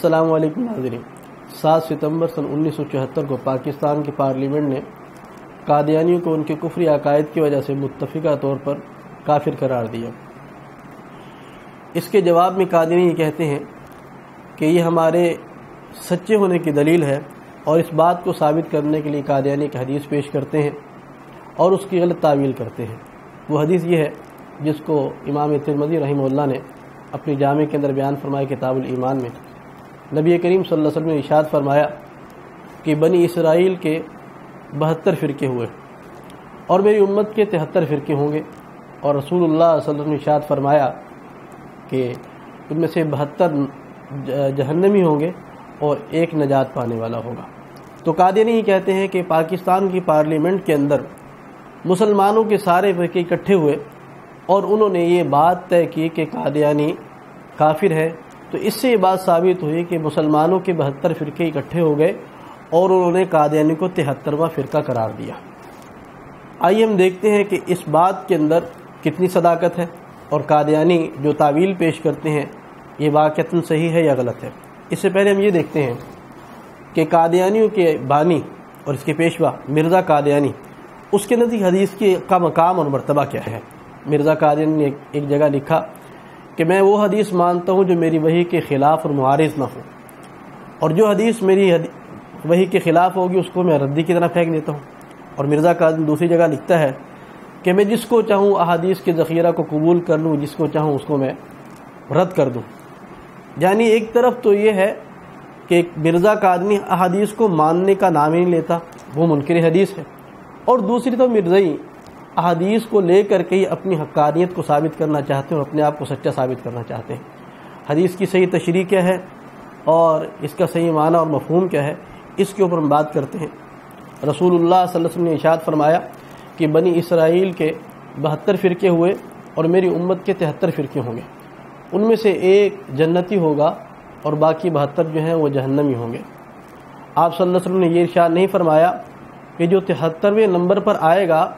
السلام علیکم ناظرین۔ 7 ستمبر سن 1974 کو پاکستان کی پارلیمنٹ نے قادیانیوں کو ان کے کفری عقائد کی وجہ سے متفقہ طور پر کافر قرار دیا۔ اس کے جواب میں قادیانی یہ کہتے ہیں کہ یہ ہمارے سچے ہونے کی دلیل ہے، اور اس بات کو ثابت کرنے کے لیے قادیانی ایک حدیث پیش کرتے ہیں اور اس کی غلط تعویل کرتے ہیں۔ وہ حدیث یہ ہے جس کو امام ترمذی رحمہ اللہ نے اپنی جامع کے اندر بیان فرمایا کتاب الایمان میں۔ نبی کریم صلی اللہ علیہ وسلم نے ارشاد فرمایا کہ بنی اسرائیل کے 72 فرقے ہوئے اور میری امت کے 73 فرقے ہوں گے، اور رسول اللہ صلی اللہ علیہ وسلم نے ارشاد فرمایا کہ ان میں سے 72 جہنمی ہوں گے اور ایک نجات پانے والا ہوگا۔ تو قادیانی یہ کہتے ہیں کہ پاکستان کی پارلیمنٹ کے اندر مسلمانوں کے سارے فرقے اکٹھے ہوئے اور انہوں نے یہ بات طے کی کہ قادیانی کافر ہے، تو اس سے یہ بات ثابت ہوئی کہ مسلمانوں کے 72 فرقے اکٹھے ہو گئے اور انہوں نے قادیانی کو 73واں فرقہ قرار دیا۔ آئیے ہم دیکھتے ہیں کہ اس بات کے اندر کتنی صداقت ہے اور قادیانی جو تعویل پیش کرتے ہیں یہ واقعتاً صحیح ہے یا غلط ہے۔ اس سے پہلے ہم یہ دیکھتے ہیں کہ قادیانیوں کے بانی اور اس کے پیشوا مرزا قادیانی، اس کے نزدیک حدیث کا مقام اور مرتبہ کیا ہے۔ مرزا قادیانی نے ایک جگہ لکھا کہ میں وہ حدیث مانتا ہوں جو میری وحی کے خلاف اور معارض نہ ہو، اور جو حدیث میری وحی کے خلاف ہوگی اس کو میں ردی کی طرح پھینک دیتا ہوں۔ اور مرزا قادیانی دوسری جگہ لکھتا ہے کہ میں جس کو چاہوں احادیث کے ذخیرہ کو قبول کر لوں، جس کو چاہوں اس کو میں رد کر دوں۔ یعنی ایک طرف تو یہ ہے کہ مرزا قادیانی احادیث کو ماننے کا نام ہی نہیں لیتا، وہ منکر حدیث ہے، اور دوسری طرف مرزائی احادیث کو لے کر کے اپنی حقانیت کو ثابت کرنا چاہتے ہیں اور اپنے آپ کو سچا ثابت کرنا چاہتے ہیں۔ حدیث کی صحیح تشریح کیا ہے اور اس کا صحیح معنی اور مفہوم کیا ہے، اس کے اوپر ہم بات کرتے ہیں۔ رسول اللہ صلی اللہ علیہ وسلم نے ارشاد فرمایا کہ بنی اسرائیل کے 72 فرقے ہوئے اور میری امت کے 73 فرقے ہوں گے، ان میں سے ایک جنتی ہوگا اور باقی 72 جو ہیں وہ جہنمی ہوں گے۔ آپ صلی اللہ علیہ وسلم نے یہ ارشاد نہیں فرمایا کہ جو 73ویں نمبر پر آئے گا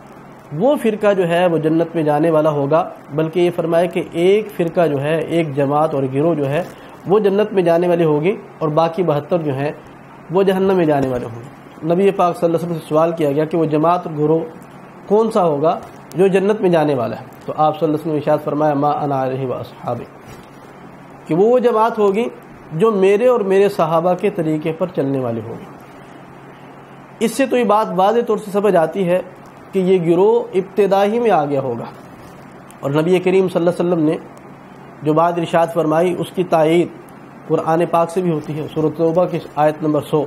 وہ فرقہ جو ہے وہ جنت میں جانے والا ہوگا، بلکہ یہ فرمایا کہ ایک فرقہ جو ہے، ایک جماعت اور گروہ جو ہے وہ جنت میں جانے والی ہوگی اور باقی 72 جو ہیں وہ جہنم میں جانے والے ہوں گے۔ نبی پاک صلی اللہ علیہ وسلم سے سوال کیا گیا کہ وہ جماعت اور گروہ کون سا ہوگا جو جنت میں جانے والا ہے، تو آپ صلی اللہ علیہ وسلم نے ارشاد فرمایا ما انا علیہ واصحابی، کہ وہ جماعت ہوگی جو میرے اور میرے صحابہ کے طریقے پر چلنے والی ہوگی۔ اس سے تو یہ بات واضح طور سے سمجھ آتی ہے کہ یہ گروہ ابتدا ہی میں آ گیا ہوگا، اور نبی کریم صلی اللہ علیہ وسلم نے جو بات ارشاد فرمائی اس کی تائید قرآن پاک سے بھی ہوتی ہے۔ سورۃ توبہ کی آیت نمبر 100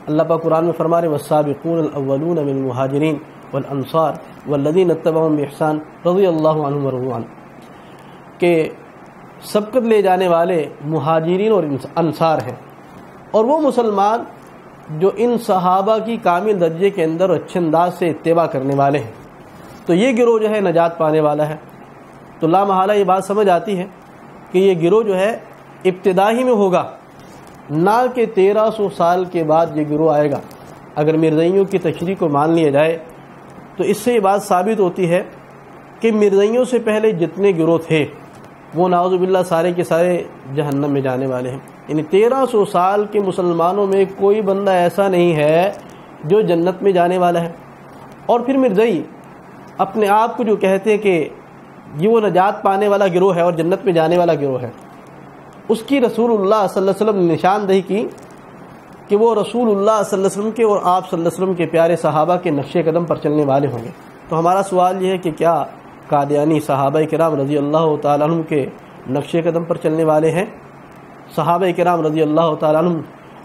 اللہ پاک قرآن میں فرما رہے والسابقون الاولون من المہاجرین والانصار والذین اتبعوہم بإحسان رضی اللہ عنہم ورضوا عنہ، کہ سبقت لے جانے والے مہاجرین اور انصار ہیں، اور وہ مسلمان جو ان صحابہ کی کامل درجے کے اندر اچھے انداز سے اتباع کرنے والے ہیں، تو یہ گروہ جو ہے نجات پانے والا ہے۔ تو لا محالہ یہ بات سمجھ آتی ہے کہ یہ گروہ جو ہے ابتدا ہی میں ہوگا، نہ کہ 1300 سال کے بعد یہ گروہ آئے گا۔ اگر مرزائیوں کی تشریح کو مان لیا جائے تو اس سے یہ بات ثابت ہوتی ہے کہ مرزائیوں سے پہلے جتنے گروہ تھے وہ نعوذ باللہ سارے کے سارے جہنم میں جانے والے ہیں۔ یعنی 1300 سال کے مسلمانوں میں کوئی بندہ ایسا نہیں ہے جو جنت میں جانے والا ہے۔ اور پھر مرزائی اپنے آپ کو جو کہتے ہیں کہ یہ وہ نجات پانے والا گروہ ہے اور جنت میں جانے والا گروہ ہے، اس کی رسول اللہ صلی اللہ علیہ وسلم نے نشاندہی کی کہ وہ رسول اللہ صلی اللہ علیہ وسلم کے اور آپ صلی اللہ علیہ وسلم کے پیارے صحابہ کے نقش قدم پر چلنے والے ہوں گے۔ تو ہمارا سوال یہ ہے کہ کیا قادیانی صحابہ کرام رضی اللہ تعالیٰ عنہ کے نقش قدم پر چلنے والے ہیں؟ صحابہ کرام رضی اللہ تعالیٰ عنہ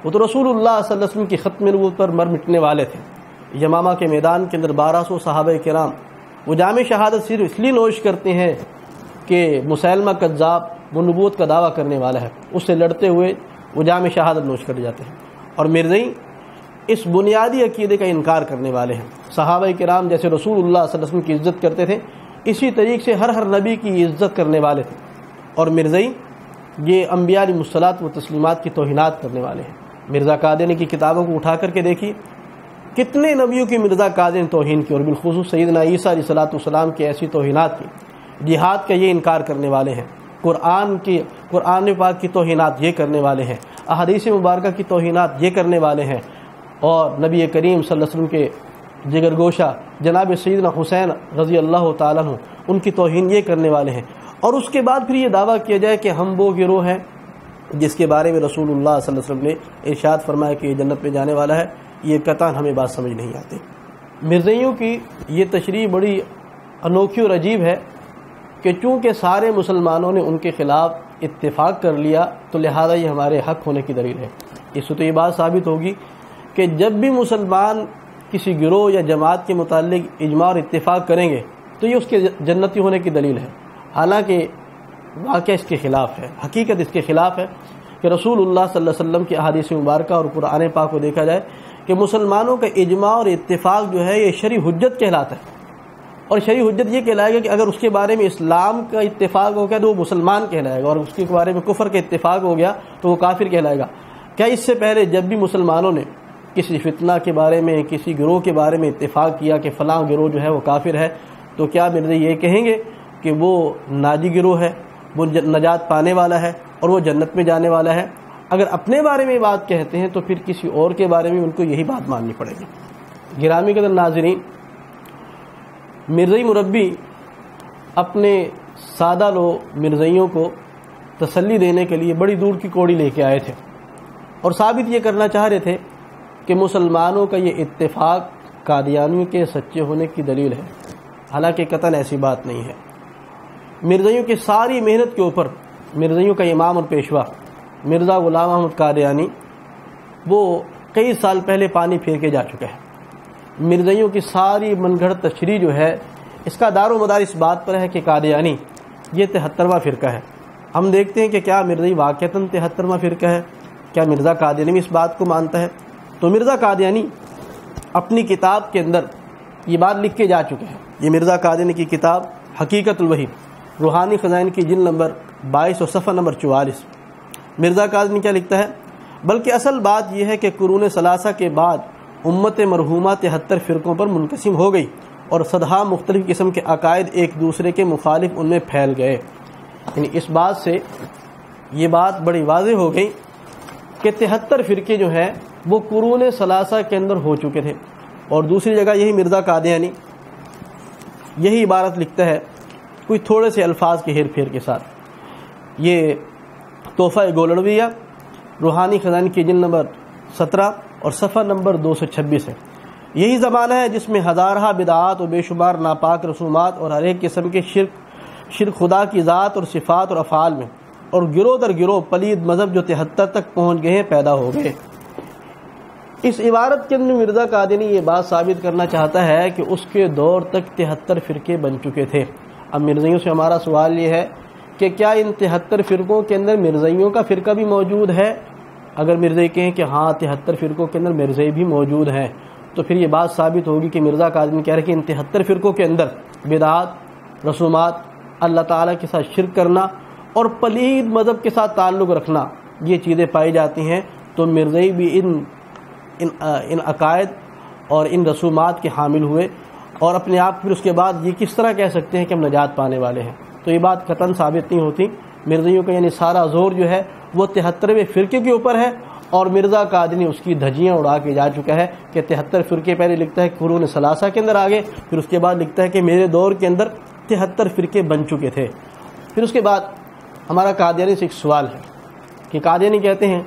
وہ تو رسول اللہ صلی اللہ علیہ وسلم کی ختم نبوت پر مر مٹنے والے تھے۔ یمامہ کے میدان کے اندر 1200 صحابہ کرام وہ جامع شہادت صرف اس لیے نوش کرتے ہیں کہ مسیلمہ کذاب وہ نبوت کا دعویٰ کرنے والا ہے، اس سے لڑتے ہوئے وہ جامع شہادت نوش کر جاتے ہیں، اور مرزائی اس بنیادی عقیدے کا انکار کرنے والے ہیں۔ صحابہ کرام جیسے رسول اللہ صلی اللہ علیہ وسلم کی عزت کرتے تھے، اسی طریقے سے ہر نبی کی عزت کرنے والے تھے، اور مرزائی یہ انبیاء علیہ الصلوۃ و تسلیمات کی توہینات کرنے والے ہیں۔ مرزا قادیانی کی کتابوں کو اٹھا کر کے دیکھیے کتنے نبیوں کی مرزا قادیانی نے توہین کی، اور بالخصوص سیدنا عیسیٰ علیہ الصلوۃ والسلام کی ایسی توہینات کی۔ جہاد کا یہ انکار کرنے والے ہیں، قرآن پاک کی توہینات یہ کرنے والے ہیں، احادیث مبارکہ کی توہینات یہ کرنے والے ہیں، اور نبی کریم صلی اللہ علیہ وسلم کے جگر گوشہ جناب سیدنا حسین رضی اللہ تعالیٰ عنہ ان کی توہین یہ کرنے والے ہیں، اور اس کے بعد پھر یہ دعویٰ کیا جائے کہ ہم وہ گروہ ہیں جس کے بارے میں رسول اللہ صلی اللہ علیہ وسلم نے ارشاد فرمایا کہ یہ جنت میں جانے والا ہے، یہ قطعاً ہمیں بات سمجھ نہیں آتی۔ مرزائیوں کی یہ تشریح بڑی انوکھی اور عجیب ہے کہ چونکہ سارے مسلمانوں نے ان کے خلاف اتفاق کر لیا تو لہذا یہ ہمارے حق ہونے کی دلیل ہے۔ اس سے تو یہ بات ثابت ہوگی کہ جب بھی مسلمان کسی گروہ یا جماعت کے متعلق اجماع اور اتفاق کریں گے تو یہ اس کے جنتی ہونے کی دلیل ہے، حالانکہ واقعہ اس کے خلاف ہے، حقیقت اس کے خلاف ہے کہ رسول اللہ صلی اللہ علیہ وسلم کی احادیث مبارکہ اور قرآن پاک کو دیکھا جائے کہ مسلمانوں کا اجماع اور اتفاق جو ہے یہ شرعی حجت کہلاتا ہے، اور شرعی حجت یہ کہلائے گا کہ اگر اس کے بارے میں اسلام کا اتفاق ہو گیا تو وہ مسلمان کہلائے گا، اور اس کے بارے میں کفر کا اتفاق ہو گیا تو وہ کافر کہلائے گا۔ کیا اس سے پہلے جب بھی مسلمانوں نے کسی فتنہ کے بارے میں، کسی گروہ کے بارے میں اتفاق کیا کہ فلاں گروہ جو ہے وہ کافر ہے، تو کیا مرزا یہ کہیں گے کہ وہ ناجی گروہ ہے، وہ نجات پانے والا ہے اور وہ جنت میں جانے والا ہے؟ اگر اپنے بارے میں بات کہتے ہیں تو پھر کسی اور کے بارے میں ان کو یہی بات ماننی پڑے گی۔ گرامی قدر ناظرین، مرزائی مربی اپنے سادہ مرزائیوں کو تسلی دینے کے لیے بڑی دور کی کوڑی لے کے آئے تھے، اور ثابت یہ کرنا چاہ رہے تھے کہ مسلمانوں کا یہ اتفاق قادیانیوں کے سچے ہونے کی دلیل ہے، حالانکہ قطعاً ایسی بات نہیں ہے۔ مرزائیوں کی ساری محنت کے اوپر مرزائیوں کا امام اور پیشوا مرزا غلام احمد قادیانی وہ کئی سال پہلے پانی پھیر کے جا چکا ہے۔ مرزائیوں کی ساری من گھڑت تشریح جو ہے اس کا دار و مدار اس بات پر ہے کہ قادیانی یہ 73واں فرقہ ہے۔ ہم دیکھتے ہیں کہ کیا مرزائی واقعتاً 73واں فرقہ ہے، کیا مرزا قادیانی بھی اس بات کو مانتا ہے؟ تو مرزا قادیانی اپنی کتاب کے اندر یہ بات لکھ کے جا چکے ہیں۔ یہ مرزا قادیانی کی کتاب حقیقت الوحی روحانی خزائن کی جلد نمبر 22 اور صفحہ نمبر 44، مرزا قادیانی کیا لکھتا ہے؟ بلکہ اصل بات یہ ہے کہ قرون ثلاثہ کے بعد امت مرحومہ 73 فرقوں پر منقسم ہو گئی، اور صدہا مختلف قسم کے عقائد ایک دوسرے کے مخالف ان میں پھیل گئے۔ یعنی اس بات سے یہ بات بڑی واضح ہو گئی کہ 73 فرقے جو ہیں وہ قرون ثلاثہ کے اندر ہو چکے تھے۔ اور دوسری جگہ یہی مرزا قادیانی یہی عبارت لکھتا ہے کوئی تھوڑے سے الفاظ کے ہیر پھیر کے ساتھ۔ یہ تحفہ گولڑویہ روحانی خزائن کی جلد نمبر 17 اور صفحہ نمبر 226 ہے۔ یہی زمانہ ہے جس میں ہزارہ بدعات اور بے شمار ناپاک رسومات اور ہر ایک قسم کے شرک خدا کی ذات اور صفات اور افعال میں، اور گروہ در گروہ پلید مذہب جو 73 تک پہنچ گئے ہیں پیدا ہو گئے۔ اس عبارت کے اندر مرزا قادیانی یہ بات ثابت کرنا چاہتا ہے کہ اس کے دور تک 73 فرقے بن چکے تھے۔ اب مرزائیوں سے ہمارا سوال یہ ہے کہ کیا ان 73 فرقوں کے اندر مرزائیوں کا فرقہ بھی موجود ہے؟ اگر مرزائی کہیں کہ ہاں 73 فرقوں کے اندر مرزائی بھی موجود ہیں تو پھر یہ بات ثابت ہوگی کہ مرزا قادیانی کہہ رہے کہ ان 73 فرقوں کے اندر بدعات، رسومات، اللہ تعالیٰ کے ساتھ شرک کرنا اور پلید مذہب کے ساتھ تعلق رکھنا یہ چیزیں پائی جاتی ہیں، تو مرزائی بھی ان عقائد اور ان رسومات کے حامل ہوئے، اور اپنے آپ پھر اس کے بعد یہ کس طرح کہہ سکتے ہیں کہ ہم نجات پانے والے ہیں؟ تو یہ بات قطعاً ثابت نہیں ہوتی۔ مرزائیوں کا یعنی سارا زور جو ہے وہ 73ویں فرقے کے اوپر ہے، اور مرزا قادیانی اس کی دھجیاں اڑا کے جا چکا ہے کہ 73 فرقے پہلے لکھتا ہے قرون ثلاثہ کے اندر آگے، پھر اس کے بعد لکھتا ہے کہ میرے دور کے اندر 73 فرقے بن چکے تھے۔ پھر اس کے بعد ہمارا قادیانی سے ایک سوال ہے کہ قادیانی کہتے ہیں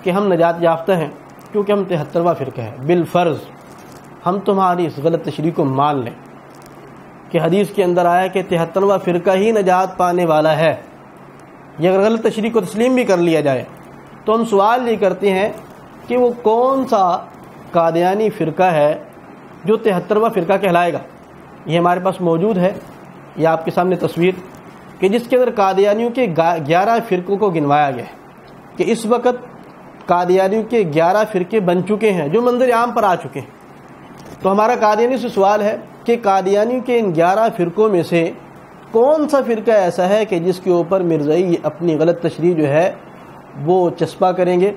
کہ ہم نجات یافتہ ہیں کیونکہ ہم 73واں فرقہ ہے، بالفرض ہم تمہاری اس غلط تشریح کو مان لیں کہ حدیث کے اندر آیا کہ 73واں فرقہ ہی نجات پانے والا ہے، یہ اگر غلط تشریح کو تسلیم بھی کر لیا جائے تو ہم سوال یہ کرتے ہیں کہ وہ کون سا قادیانی فرقہ ہے جو 73واں فرقہ کہلائے گا؟ یہ ہمارے پاس موجود ہے، یہ آپ کے سامنے تصویر کہ جس کے اندر قادیانیوں کے 11 فرقوں کو گنوایا گیا ہے کہ اس وقت قادیانیوں کے 11 فرقے بن چکے ہیں جو منظر عام پر آ چکے ہیں۔ تو ہمارا قادیانی سے سوال ہے کہ قادیانیوں کے ان 11 فرقوں میں سے کون سا فرقہ ایسا ہے کہ جس کے اوپر مرزائی اپنی غلط تشریح جو ہے وہ چسپاں کریں گے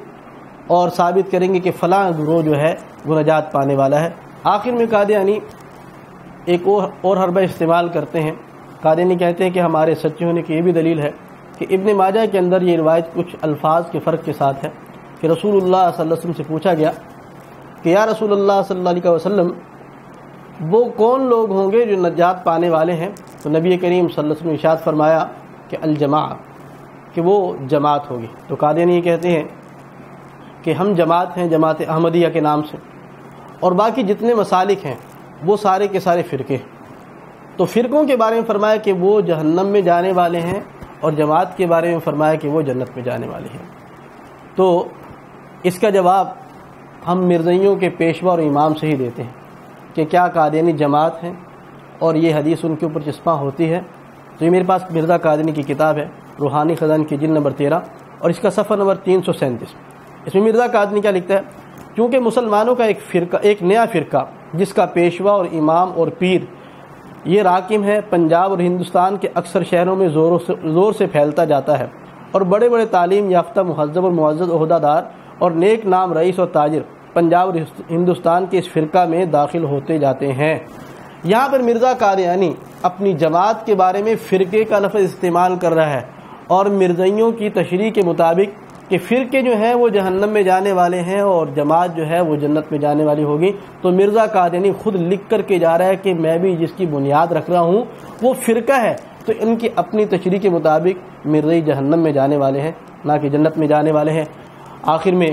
اور ثابت کریں گے کہ فلاں گروہ جو ہے وہ نجات پانے والا ہے؟ آخر میں قادیانی ایک اور حربہ استعمال کرتے ہیں۔ قادیانی کہتے ہیں کہ ہمارے سچے ہونے کی یہ بھی دلیل ہے کہ ابن ماجہ کے اندر یہ روایت کچھ الفاظ کے فرق کے ساتھ ہے، کہ رسول اللہ صلی اللہ علیہ وسلم سے پوچھا گیا کہ یا رسول اللہ صلی اللہ علیہ وسلم وہ کون لوگ ہوں گے جو نجات پانے والے ہیں؟ تو نبی کریم صلی اللہ علیہ وسلم نے ارشاد فرمایا کہ الجماع، کہ وہ جماعت ہوگی۔ تو قادیانی یہ کہتے ہیں کہ ہم جماعت ہیں، جماعت احمدیہ کے نام سے، اور باقی جتنے مسالک ہیں وہ سارے کے سارے فرقے۔ تو فرقوں کے بارے میں فرمایا کہ وہ جہنم میں جانے والے ہیں، اور جماعت کے بارے میں فرمایا کہ وہ جنت میں جانے والے ہیں۔ تو اس کا جواب ہم مرزائیوں کے پیشوا اور امام سے ہی دیتے ہیں کہ کیا قادیانی جماعت ہیں اور یہ حدیث ان کے اوپر چسپاں ہوتی ہے؟ تو یہ میرے پاس مرزا قادیانی کی کتاب ہے، روحانی خزان کی جلد نمبر 13 اور اس کا صفحہ نمبر 337۔ اس میں مرزا قادیانی کیا لکھتا ہے؟ کیونکہ مسلمانوں کا ایک نیا فرقہ جس کا پیشوا اور امام اور پیر یہ راکم ہے، پنجاب اور ہندوستان کے اکثر شہروں میں زور سے پھیلتا جاتا ہے، اور بڑے بڑے تعلیم یافتہ مہذب اور معزز عہدہ دار اور نیک نام رئیس اور تاجر پنجاب اور ہندوستان کے اس فرقہ میں داخل ہوتے جاتے ہیں۔ یہاں پر مرزا قادیانی اپنی جماعت کے بارے میں فرقے کا لفظ استعمال کر رہا ہے، اور مرزائیوں کی تشریح کے مطابق کہ فرقے جو ہیں وہ جہنم میں جانے والے ہیں اور جماعت جو ہے وہ جنت میں جانے والی ہوگی۔ تو مرزا قادیانی خود لکھ کر کے جا رہا ہے کہ میں بھی جس کی بنیاد رکھ رہا ہوں وہ فرقہ ہے، تو ان کی اپنی تشریح کے مطابق مرزائی جہنم میں جانے والے ہیں نہ کہ جنت میں جانے والے ہیں۔ آخر میں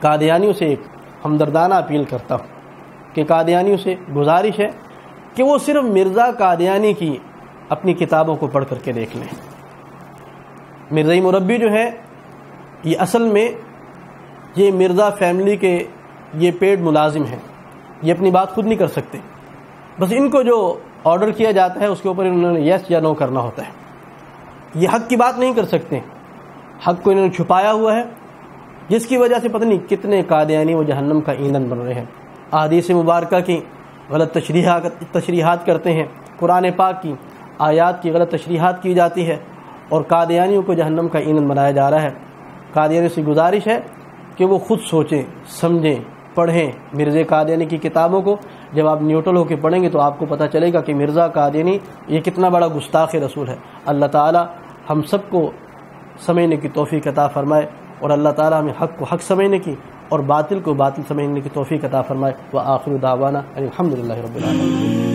قادیانیوں سے ایک ہمدردانہ اپیل کرتا ہوں کہ قادیانیوں سے گزارش ہے کہ وہ صرف مرزا قادیانی کی اپنی کتابوں کو پڑھ کر کے دیکھ لیں۔ مرزائی مربی جو ہے یہ اصل میں یہ مرزا فیملی کے یہ پیڈ ملازم ہیں، یہ اپنی بات خود نہیں کر سکتے، بس ان کو جو آرڈر کیا جاتا ہے اس کے اوپر انہوں نے یس یا نو کرنا ہوتا ہے۔ یہ حق کی بات نہیں کر سکتے، حق کو انہوں نے چھپایا ہوا ہے، جس کی وجہ سے پتہ نہیں کتنے قادیانی وہ جہنم کا ایندھن بن رہے ہیں۔ احادیث مبارکہ کی غلط تشریحات کرتے ہیں، قرآن پاک کی آیات کی غلط تشریحات کی جاتی ہے، اور قادیانیوں کو جہنم کا ایندھن بنایا جا رہا ہے۔ قادیانی سے گزارش ہے کہ وہ خود سوچیں، سمجھیں، پڑھیں مرزا قادیانی کی کتابوں کو۔ جب آپ نیوٹرل ہو کے پڑھیں گے تو آپ کو پتہ چلے گا کہ مرزا قادیانی یہ کتنا بڑا گستاخ رسول ہے۔ اللہ تعالی ہم سب کو سمجھنے کی توفیق عطا فرمائے، اور اللہ تعالی ہمیں حق کو حق سمجھنے کی اور باطل کو باطل سمجھنے کی توفیق عطا فرمائے۔ وآخر دعوانا الحمدللہ رب العالمین۔